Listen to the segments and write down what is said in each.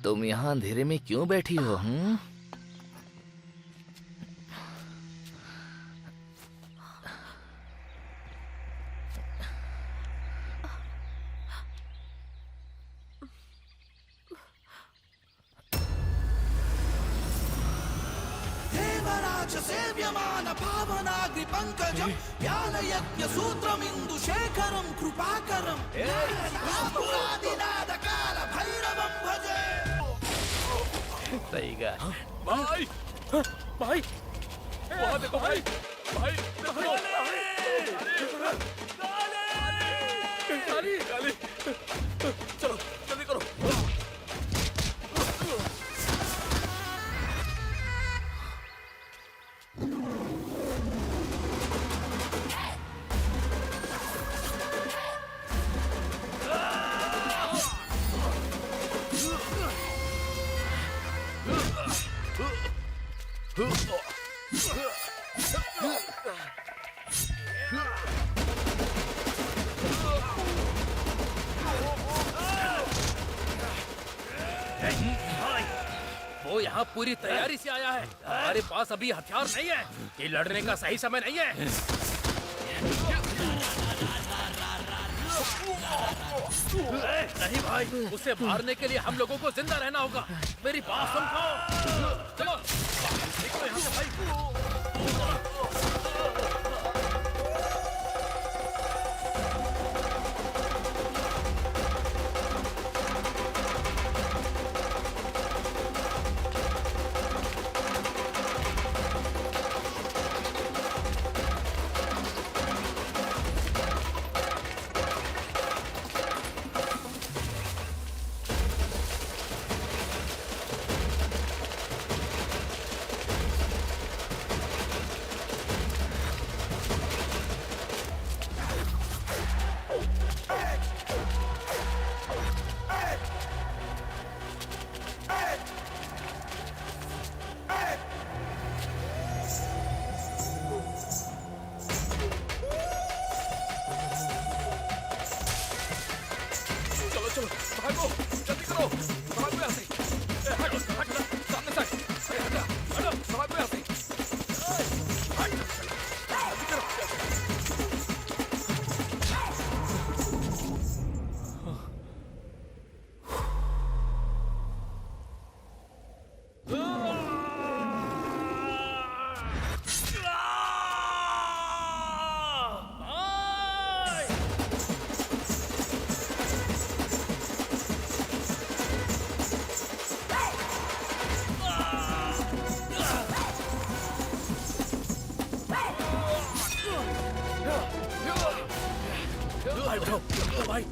तुम यहाँ अंधेरे में क्यों बैठी हो? देवराज सेव्यमान पावनाग्नि पंकजम व्याल यज्ञ सूत्रमिंदु शेखरम कृपाकरम आदिनाद काल भैरवम भजे। सही गा। भाई भाई वहाँ देखो भाई भाई देखो काली काली चलो जल्दी करो। वो यहाँ पूरी तैयारी से आया है। हमारे पास अभी हथियार नहीं है। ये लड़ने का सही समय नहीं है। नहीं भाई, उसे मारने के लिए हम लोगों को जिंदा रहना होगा। मेरी बात सुन खाओ। चलो निकलो यहाँ से भाई। भागो जल्दी करो। भागो यहाँ से। हटो हटो सामने से। हटो भागो यहाँ से। जल्दी करो। भाई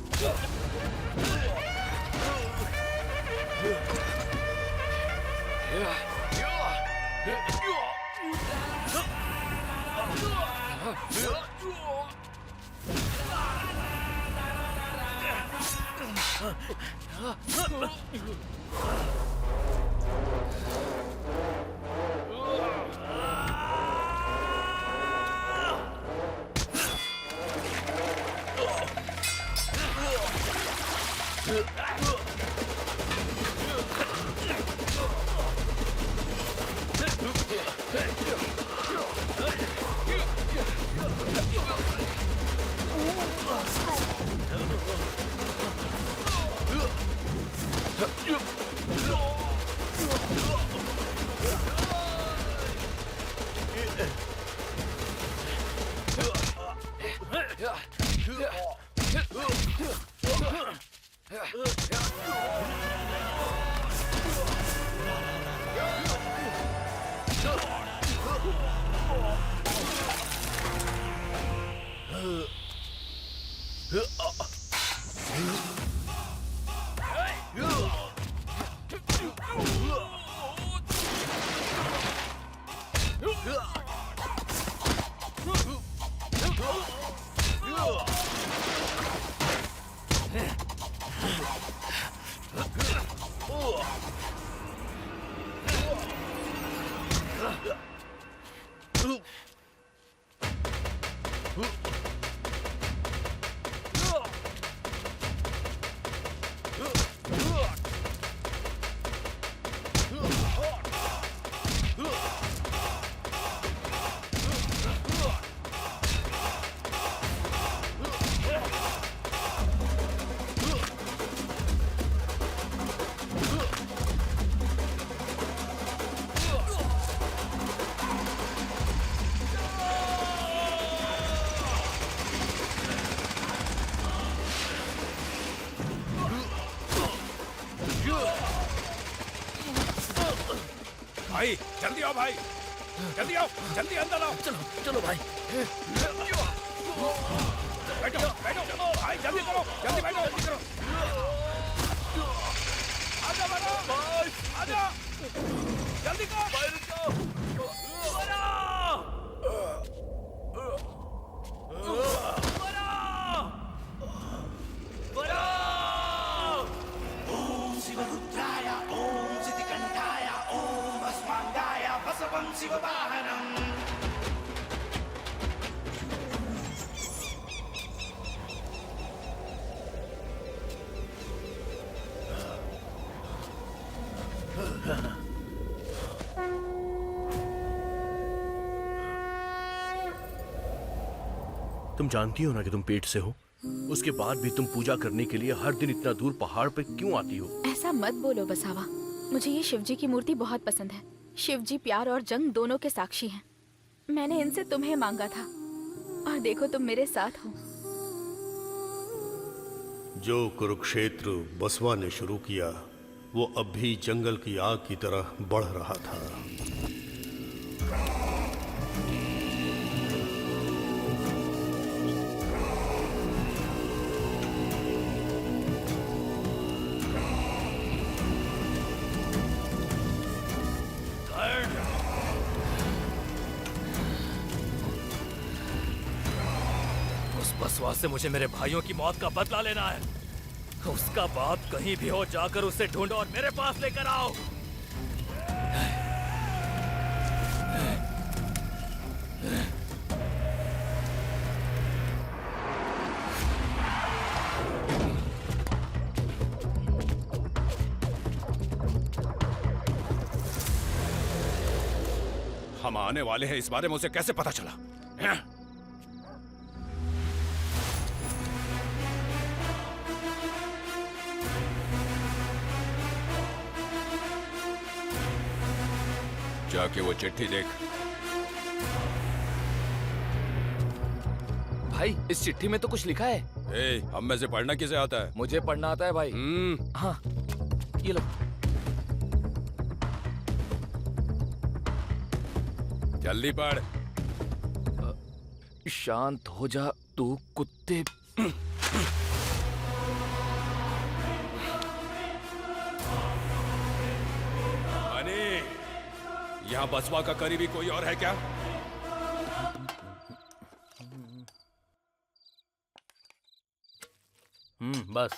भाई जल्दी आओ भाई, जल्दी आओ, जल्दी अंदर आओ। चलो चलो भाई। बैठो बैठो भाई, जल्दी करो, जल्दी बैठो, जल्दी करो। आजा भाई, आजा, जल्दी करो। भाई रुको, ॐ शिवरुद्राय ॐ सिद्धिकण्ठाय ॐ भस्माङ्गाय बसवं शिववाहनम्। तुम जानती हो ना कि तुम पेट से हो, उसके बाद भी तुम पूजा करने के लिए हर दिन इतना दूर पहाड़ पे क्यों आती हो? ऐसा मत बोलो बसावा। मुझे ये शिवजी की मूर्ति बहुत पसंद है। शिवजी प्यार और जंग दोनों के साक्षी हैं। मैंने इनसे तुम्हें मांगा था और देखो तुम मेरे साथ हो। जो कुरुक्षेत्र बसवा ने शुरू किया वो अब भी जंगल की आग की तरह बढ़ रहा था। उस बसवा से मुझे मेरे भाइयों की मौत का बदला लेना है। उसका बाप कहीं भी हो, जाकर उसे ढूंढो और मेरे पास लेकर आओ। हम आने वाले हैं, इस बारे में उसे कैसे पता चला? जाके वो चिट्ठी देख। भाई इस चिट्ठी में तो कुछ लिखा है। ए, हम में से पढ़ना किसे आता है? मुझे पढ़ना आता है भाई। हाँ ये लो। जल्दी पढ़। शांत हो जा तू कुत्ते। यहाँ बसवा का करीबी कोई और है क्या? बस।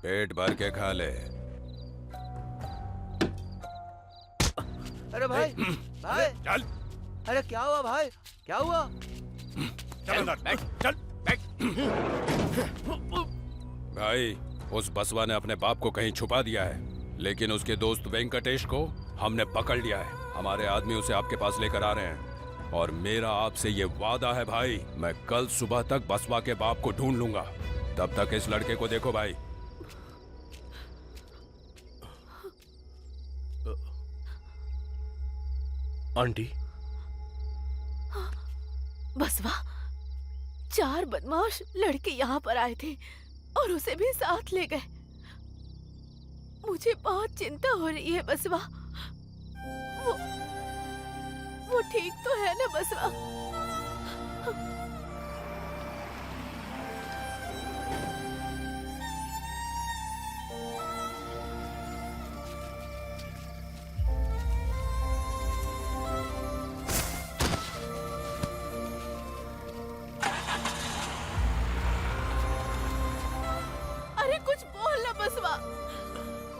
पेट भर के खा ले। अरे भाई भाई, चल अरे क्या हुआ भाई, क्या हुआ? चल अंदर, बैठ, चल बैठ। भाई उस बसवा ने अपने बाप को कहीं छुपा दिया है, लेकिन उसके दोस्त वेंकटेश को हमने पकड़ लिया है। हमारे आदमी उसे आपके पास लेकर आ रहे हैं और मेरा आपसे ये वादा है भाई, मैं कल सुबह तक बसवा के बाप को ढूंढ लूंगा। तब तक इस लड़के को देखो भाई। आंटी, बसवा, 4 बदमाश लड़के यहाँ पर आए थे और उसे भी साथ ले गए। मुझे बहुत चिंता हो रही है बसवा। वो ठीक तो है ना बसवा?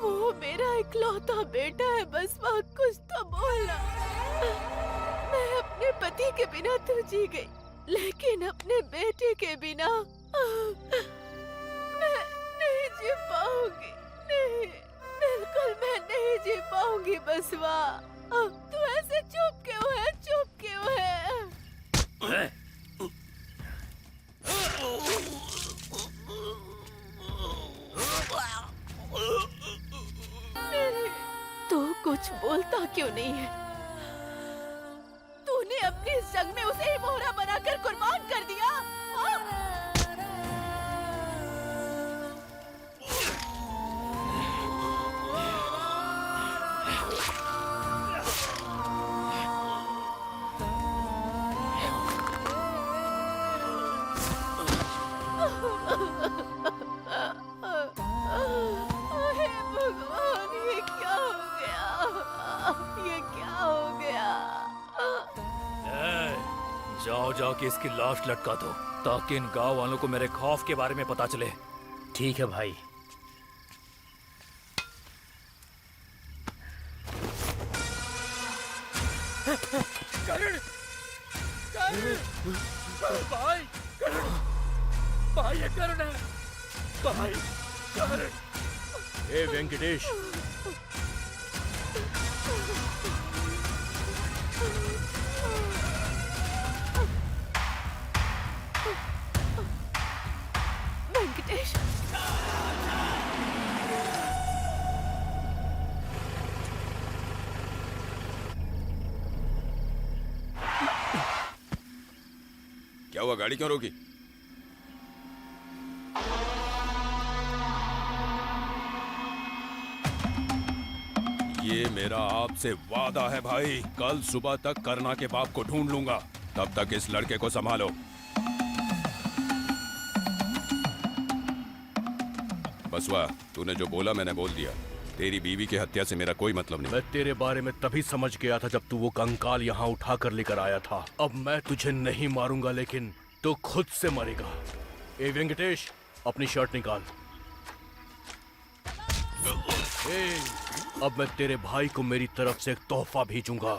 वो मेरा इकलौता बेटा है बसवा, कुछ तो बोला। मैं अपने पति के बिना तो जी गई, लेकिन अपने बेटे के बिना मैं नहीं जी पाऊंगी। नहीं, बिल्कुल मैं नहीं जी पाऊंगी बसवा। तू ऐसे चुप क्यों है? चुप क्यों है? तू कुछ बोलता क्यों नहीं है? तूने अपनी इस जंग जाके इसकी लाश लटका दो ताकि इन गांव वालों को मेरे खौफ के बारे में पता चले। ठीक है भाई। करण, करण, भाई, करण, भाई ये करण है, भाई, करण। ए वेंकटेश, वेंकटेश, क्या हुआ, गाड़ी क्यों रोकी? ये मेरा आपसे वादा है भाई, कल सुबह तक करना के बाप को ढूंढ लूंगा, तब तक इस लड़के को संभालो। बसवा, तूने जो बोला मैंने बोल दिया। तेरी बीवी की हत्या से मेरा कोई मतलब नहीं। मैं तेरे बारे में तभी समझ गया था जब तू वो कंकाल यहाँ उठा कर लेकर आया था। अब मैं तुझे नहीं मारूंगा, लेकिन तू खुद से मरेगा। ए वेंकटेश, अपनी शर्ट निकाल। ए, अब मैं तेरे भाई को मेरी तरफ से एक तोहफा भेजूंगा।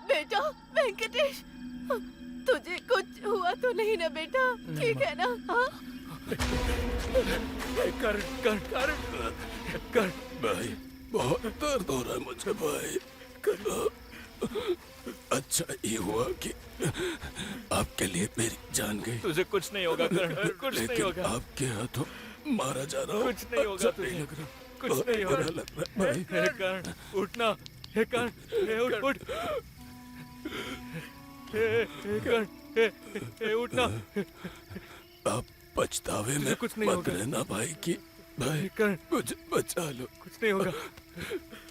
बेटा वेंकटेश, तुझे कुछ हुआ तो नहीं ना बेटा? ठीक है ना? हाँ? करण, करण, करण, करण। भाई बहुत दर्द हो रहा है मुझे भाई। अच्छा ये हुआ कि आपके लिए मेरी जान गई। तुझे कुछ नहीं होगा करण, कुछ नहीं लेकिन होगा, आपके हाथों मारा जा रहा हूँ। कुछ नहीं होगा अच्छा तुझे, नहीं लग रहा, कुछ बहुत नहीं बुरा होगा। लग रहा है भाई। हे करण, उठना, हे करण, हे उठ, उठ, हे करण, हे उठना। आप पछतावे में कुछ नहीं मत होगा। रहना भाई की भाई, करण, मुझे बचा लो। कुछ नहीं होगा।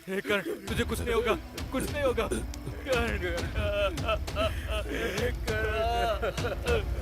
हे करण, तुझे कुछ नहीं होगा, कुछ नहीं होगा। करण, हे करण।